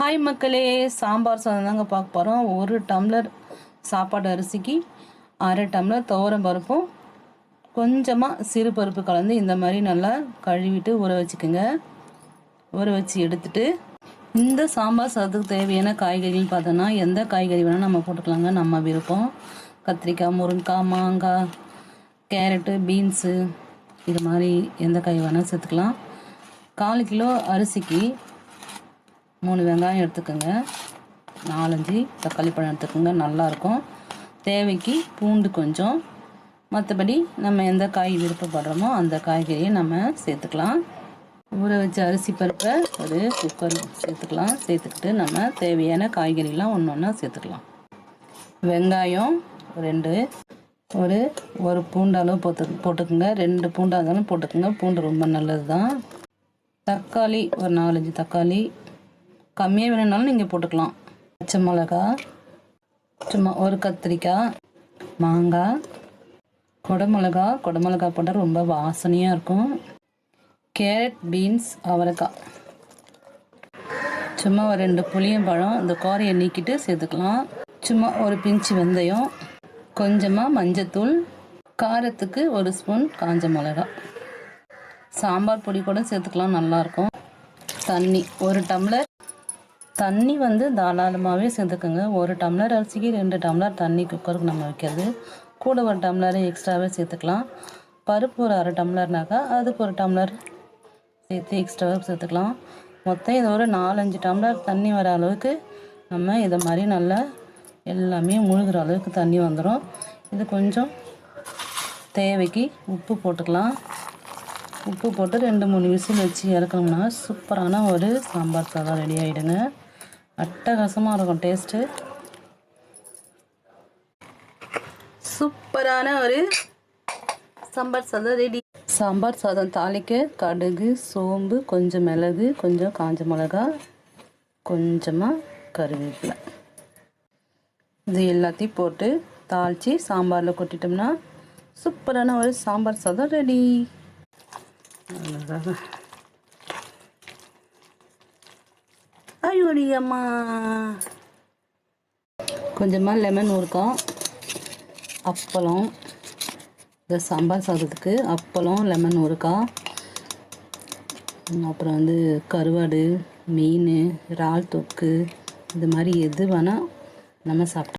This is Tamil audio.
ஹாய் மக்களே, சாம்பார் சாதம் தாங்க பார்க்க போகிறோம். 1 டம்ளர் சாப்பாடு அரிசிக்கு 1/2 டம்ளர் துவரம் பருப்பும் கொஞ்சமாக சிறு பருப்பு கலந்து இந்த மாதிரி நல்லா கழுவிட்டு ஊற வச்சுக்கோங்க. ஊற வச்சு எடுத்துட்டு இந்த சாம்பார் சாதத்துக்கு தேவையான காய்கறின்னு பார்த்தோன்னா எந்த காய்கறி வேணால் நம்ம போட்டுக்கலாங்க, நம்ம விருப்பம். கத்திரிக்காய், முருங்கைக்காய், மாங்காய், கேரட்டு, பீன்ஸு, இது மாதிரி எந்த காய் வேணால் சேர்த்துக்கலாம். 1/4 கிலோ அரிசிக்கு 3 வெங்காயம் எடுத்துக்கோங்க, 4-5 தக்காளி பழம் எடுத்துக்கோங்க, நல்லாயிருக்கும். தேவைக்கு பூண்டு கொஞ்சம், மற்றபடி நம்ம எந்த காய் விருப்பப்படுறோமோ அந்த காய்கறியை நம்ம சேர்த்துக்கலாம். ஊற வச்ச அரிசி பருப்பை ஒரு குக்கர் சேர்த்துக்கலாம். சேர்த்துக்கிட்டு நம்ம தேவையான காய்கறிலாம் ஒன்று ஒன்றா சேர்த்துக்கலாம். வெங்காயம் 2, ஒரு பூண்டு அளவு போட்டுக்குங்க. 2 பூண்டாக இருந்தாலும் போட்டுக்கோங்க, பூண்டு ரொம்ப நல்லது தான். தக்காளி ஒரு 4-5 தக்காளி, கம்மியாக வேணும்னாலும் நீங்கள் போட்டுக்கலாம். பச்சை மிளகா, சும்மா ஒரு கத்திரிக்காய், மாங்காய், குடமிளகா போட்டால் ரொம்ப வாசனையாக இருக்கும். கேரட், பீன்ஸ், அவரைக்காய், சும்மா ஒரு 2 புளியம்பழம், இந்த காரையை நீக்கிட்டு சேர்த்துக்கலாம். சும்மா ஒரு பிஞ்சு வெந்தயம், கொஞ்சமாக மஞ்சத்தூள், காரத்துக்கு 1 ஸ்பூன் காஞ்ச மிளகா, சாம்பார் பொடி கூட சேர்த்துக்கலாம், நல்லாயிருக்கும். தண்ணி 1 டம்ளர் தண்ணி தாராளமாகவே சேர்த்துக்கோங்க. 1 டம்ளர் அரிசிக்கு 2 டம்ளர் தண்ணி குக்கருக்கு நம்ம வைக்கிறது. கூட 1 டம்ளர் எக்ஸ்ட்ராவே சேர்த்துக்கலாம். பருப்பு ஒரு 1/2 டம்ளர்னாக்கா அதுக்கு 1 டம்ளர் சேர்த்து எக்ஸ்ட்ராவாக சேர்த்துக்கலாம். மொத்தம் இதை ஒரு 4-5 டம்ளர் தண்ணி வர அளவுக்கு நம்ம இதை மாதிரி நல்லா எல்லாமே முழுகிற அளவுக்கு தண்ணி வந்துடும். இது கொஞ்சம் தேவைக்கு உப்பு போட்டுக்கலாம். உப்பு போட்டு 2-3 விசில் வச்சு இறக்கணும்னா சூப்பரான ஒரு சாம்பார் சாதம் ரெடி ஆகிடுங்க. அட்டகாசமாக இருக்கும் டேஸ்ட்டு. சூப்பரான ஒரு சாம்பார் சாதம் ரெடி. சாம்பார் சாதம் தாளிக்க கடுகு, சோம்பு, கொஞ்சம் மிளகு, கொஞ்சம் காஞ்ச மிளகா, கொஞ்சமாக கருவேப்பிலை, இது எல்லாத்தையும் போட்டு தாளித்து சாம்பாரில் கொட்டிட்டோம்னா சூப்பரான ஒரு சாம்பார் சாதம் ரெடி. ஐயோடியம்மா, கொஞ்சமாக லெமன் ஊறுக்காய், அப்பளம், இந்த சாம்பார் சாதத்துக்கு அப்பளம், லெமன் ஊறுக்காய், அப்புறம் கருவாடு, மீன், இறால் தொக்கு, இது மாதிரி எது வேணால் நம்ம சாப்பிட்டோம்.